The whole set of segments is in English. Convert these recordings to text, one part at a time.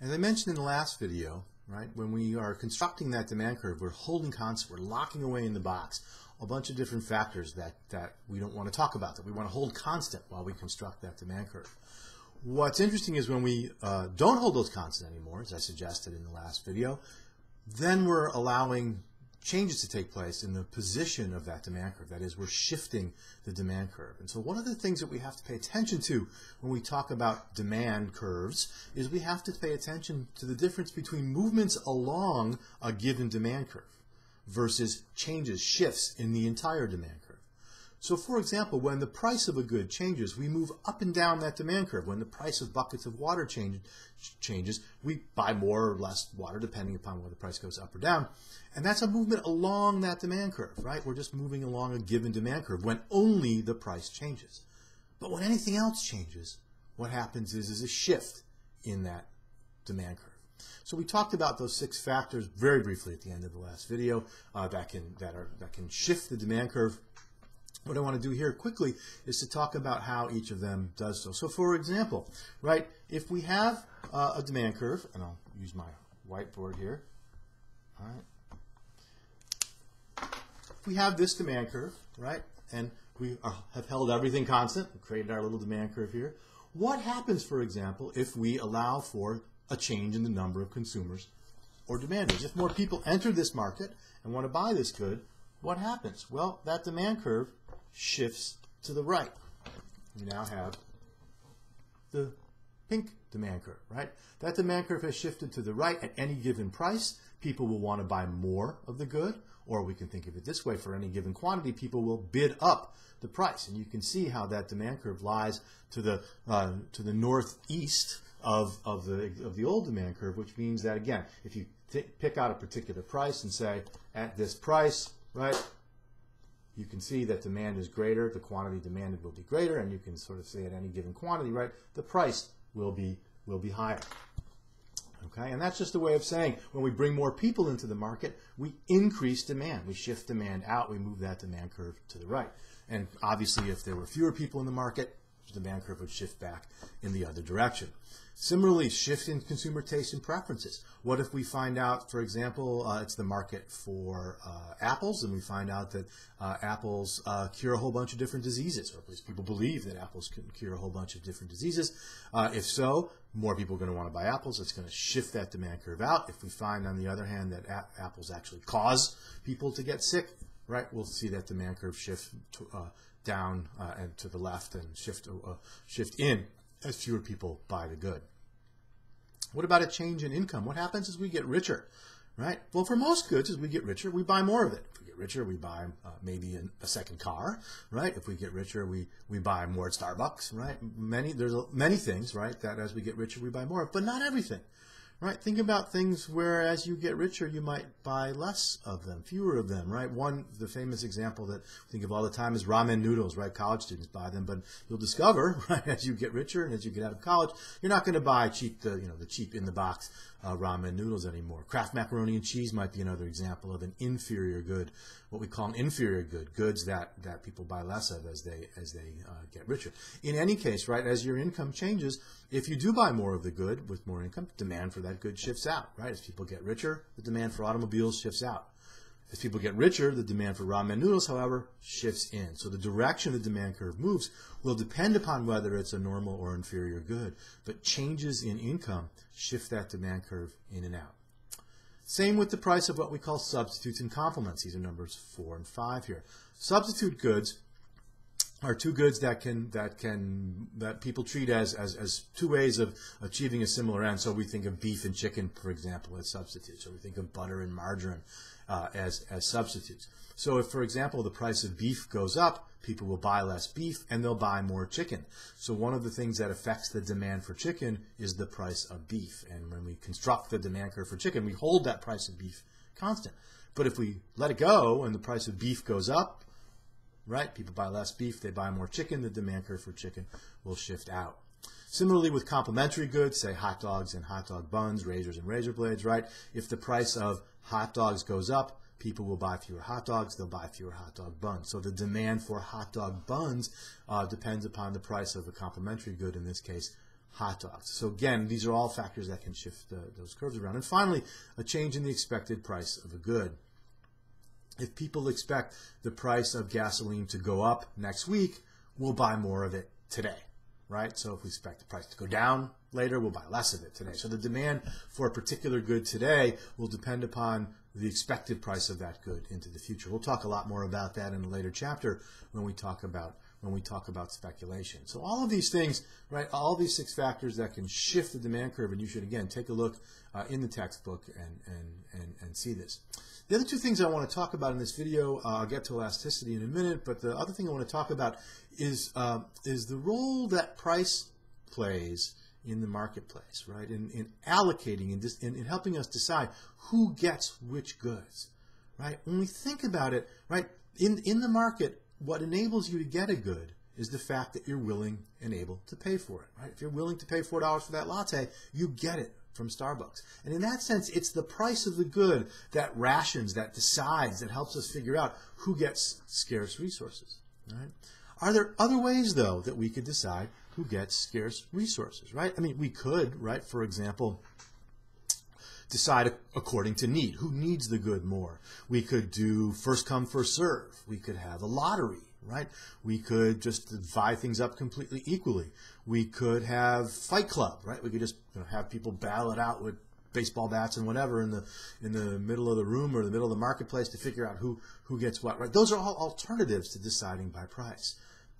As I mentioned in the last video, right, when we are constructing that demand curve, we're holding constant, we're locking away in the box a bunch of different factors that we don't want to talk about, that we want to hold constant while we construct that demand curve. What's interesting is when we don't hold those constant anymore, as I suggested in the last video, then we're allowing changes to take place in the position of that demand curve. That is, we're shifting the demand curve. And so one of the things that we have to pay attention to when we talk about demand curves is we have to pay attention to the difference between movements along a given demand curve versus changes, shifts in the entire demand curve. So for example, when the price of a good changes, we move up and down that demand curve. When the price of buckets of water changes, we buy more or less water depending upon whether the price goes up or down. And that's a movement along that demand curve, right? We're just moving along a given demand curve when only the price changes. But when anything else changes, what happens is a shift in that demand curve. So we talked about those 6 factors very briefly at the end of the last video that can shift the demand curve. What I want to do here quickly is to talk about how each of them does so. So for example, right, if we have a demand curve, and I'll use my whiteboard here, all right. If we have this demand curve, right, and we have held everything constant, we created our little demand curve here, what happens, for example, if we allow for a change in the number of consumers or demanders? If more people enter this market and want to buy this good, what happens? Well, that demand curve shifts to the right. We now have the pink demand curve, right? That demand curve has shifted to the right. At any given price, people will want to buy more of the good, or we can think of it this way: for any given quantity, people will bid up the price. And you can see how that demand curve lies to the northeast of the old demand curve, which means that, again, if you pick out a particular price and say, at this price, right, you can see that demand is greater, the quantity demanded will be greater, and you can sort of say at any given quantity, right, the price will be higher. Okay, and that's just a way of saying when we bring more people into the market, we increase demand. We shift demand out, we move that demand curve to the right. And obviously, if there were fewer people in the market, the demand curve would shift back in the other direction. Similarly, shift in consumer taste and preferences. What if we find out, for example, it's the market for apples, and we find out that apples cure a whole bunch of different diseases, or at least people believe that apples can cure a whole bunch of different diseases. If so, more people are going to want to buy apples. It's going to shift that demand curve out. If we find, on the other hand, that apples actually cause people to get sick, right, we'll see that demand curve shift down and to the left and shift in as fewer people buy the good. What about a change in income? What happens as we get richer, right? Well, for most goods, as we get richer, we buy more of it. If we get richer, we buy maybe a second car, right? If we get richer, we buy more at Starbucks, right? There's many things, right, that as we get richer, we buy more of, but not everything. Right, think about things where as you get richer, you might buy less of them, fewer of them, right? The famous example that I think of all the time is ramen noodles, right? College students buy them, but you'll discover, right, as you get richer and as you get out of college, you're not going to buy the cheap in-the-box ramen noodles anymore. Kraft macaroni and cheese might be another example of an inferior good, what we call an inferior good, goods that people buy less of as they get richer. In any case, right, as your income changes, if you do buy more of the good with more income, demand for that good shifts out, right? As people get richer, the demand for automobiles shifts out. As people get richer, the demand for ramen noodles, however, shifts in. So the direction the demand curve moves will depend upon whether it's a normal or inferior good, but changes in income shift that demand curve in and out. Same with the price of what we call substitutes and complements. These are numbers 4 and 5 here. Substitute goods are two goods that people treat as two ways of achieving a similar end. So we think of beef and chicken, for example, as substitutes. So we think of butter and margarine as substitutes. So if, for example, the price of beef goes up, people will buy less beef and they'll buy more chicken. So one of the things that affects the demand for chicken is the price of beef. And when we construct the demand curve for chicken, we hold that price of beef constant. But if we let it go and the price of beef goes up, right, people buy less beef, they buy more chicken, the demand curve for chicken will shift out. Similarly with complementary goods, say hot dogs and hot dog buns, razors and razor blades, right? If the price of hot dogs goes up, people will buy fewer hot dogs, they'll buy fewer hot dog buns. So the demand for hot dog buns depends upon the price of the complementary good, in this case, hot dogs. So again, these are all factors that can shift those curves around. And finally, a change in the expected price of a good. If people expect the price of gasoline to go up next week, we'll buy more of it today, right? So if we expect the price to go down later, we'll buy less of it today. So the demand for a particular good today will depend upon the expected price of that good into the future. We'll talk a lot more about that in a later chapter when we talk about speculation. So all of these things, right, all these 6 factors that can shift the demand curve, and you should, again, take a look in the textbook and see this. The other 2 things I want to talk about in this video, I'll get to elasticity in a minute, but the other thing I want to talk about is the role that price plays in the marketplace, right, in allocating and in helping us decide who gets which goods, right? When we think about it, right, in the market, what enables you to get a good is the fact that you're willing and able to pay for it, right? If you're willing to pay $4 for that latte, you get it from Starbucks. And in that sense, it's the price of the good that rations, that decides, that helps us figure out who gets scarce resources, right? Are there other ways, though, that we could decide who gets scarce resources, right? I mean, we could, right, for example, decide according to need. Who needs the good more? We could do first come, first serve. We could have a lottery, right? We could just divide things up completely equally. We could have Fight Club, right? We could just have people battle it out with baseball bats and whatever in the middle of the room or the middle of the marketplace to figure out who gets what, right? Those are all alternatives to deciding by price.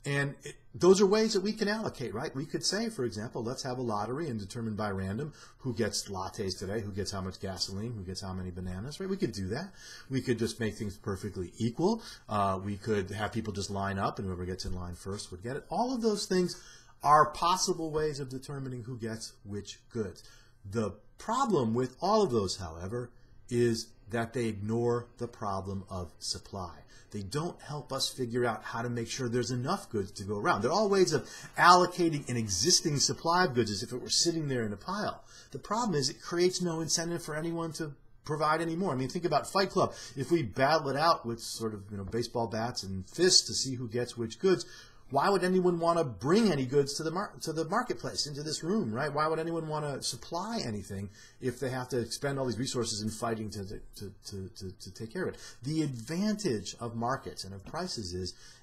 And those are ways that we can allocate, right? We could say, for example, let's have a lottery and determine by random who gets lattes today, who gets how much gasoline, who gets how many bananas, right? We could do that. We could just make things perfectly equal. We could have people just line up, and whoever gets in line first would get it. All of those things are possible ways of determining who gets which goods. The problem with all of those, however, is that they ignore the problem of supply. They don't help us figure out how to make sure there's enough goods to go around. They're all ways of allocating an existing supply of goods as if it were sitting there in a pile. The problem is it creates no incentive for anyone to provide any more. I mean, think about Fight Club. If we battle it out with sort of baseball bats and fists to see who gets which goods, why would anyone want to bring any goods to the marketplace, into this room, right? Why would anyone want to supply anything if they have to expend all these resources in fighting to take care of it? The advantage of markets and of prices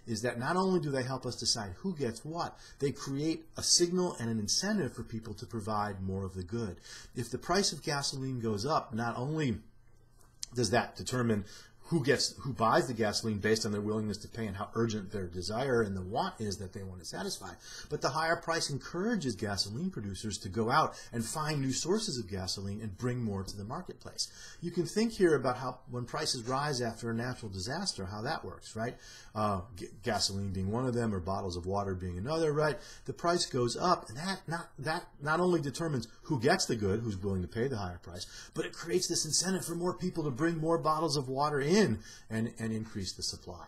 is that not only do they help us decide who gets what, they create a signal and an incentive for people to provide more of the good. If the price of gasoline goes up, not only does that determine who buys the gasoline based on their willingness to pay and how urgent their desire and the want is that they want to satisfy. But the higher price encourages gasoline producers to go out and find new sources of gasoline and bring more to the marketplace. You can think here about how when prices rise after a natural disaster, how that works, right? Gasoline being one of them, or bottles of water being another, right? The price goes up, and that not only determines who gets the good, who's willing to pay the higher price, but it creates this incentive for more people to bring more bottles of water in and increase the supply.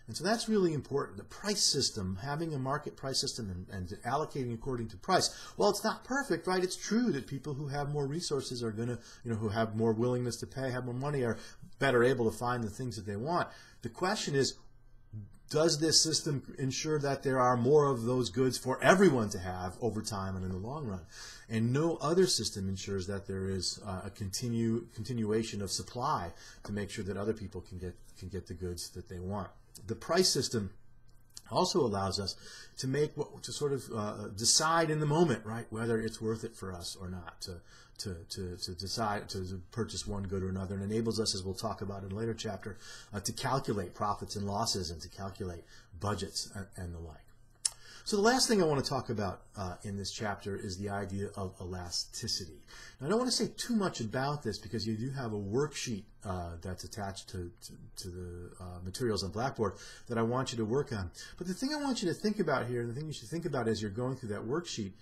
And so that's really important. The price system, having a market price system and allocating according to price, well, it's not perfect, right? It's true that people who have more resources are going to, who have more willingness to pay, have more money, are better able to find the things that they want. The question is, does this system ensure that there are more of those goods for everyone to have over time and in the long run? And no other system ensures that there is a continuation of supply to make sure that other people can get the goods that they want. The price system also allows us to sort of decide in the moment, right, whether it's worth it for us or not to decide to purchase one good or another, and enables us, as we'll talk about in a later chapter, to calculate profits and losses and to calculate budgets and the like. So the last thing I want to talk about in this chapter is the idea of elasticity. Now, I don't want to say too much about this because you do have a worksheet that's attached to the materials on Blackboard that I want you to work on. But the thing I want you to think about here, and the thing you should think about as you're going through that worksheet,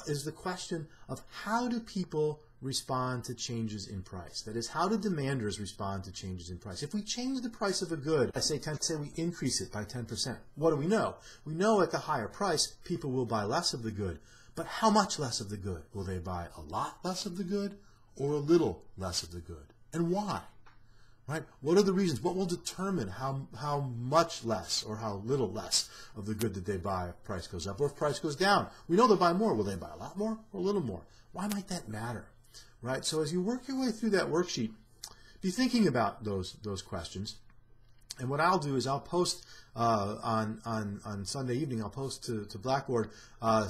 is the question of how do people respond to changes in price? That is, how do demanders respond to changes in price? If we change the price of a good, say we increase it by 10%, what do we know? We know at the higher price, people will buy less of the good. But how much less of the good? Will they buy a lot less of the good or a little less of the good? And why? Right? What are the reasons? What will determine how much less or how little less of the good that they buy if price goes up or if price goes down? We know they'll buy more. Will they buy a lot more or a little more? Why might that matter? Right? So as you work your way through that worksheet, be thinking about those questions. And what I'll do is I'll post on Sunday evening, I'll post to Blackboard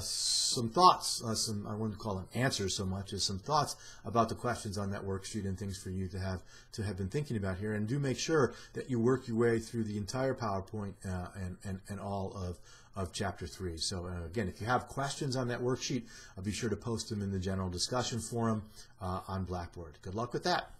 some thoughts, I wouldn't call them answers so much as some thoughts about the questions on that worksheet and things for you to have been thinking about here. And do make sure that you work your way through the entire PowerPoint and all of Chapter 3. So again, if you have questions on that worksheet, be sure to post them in the general discussion forum on Blackboard. Good luck with that.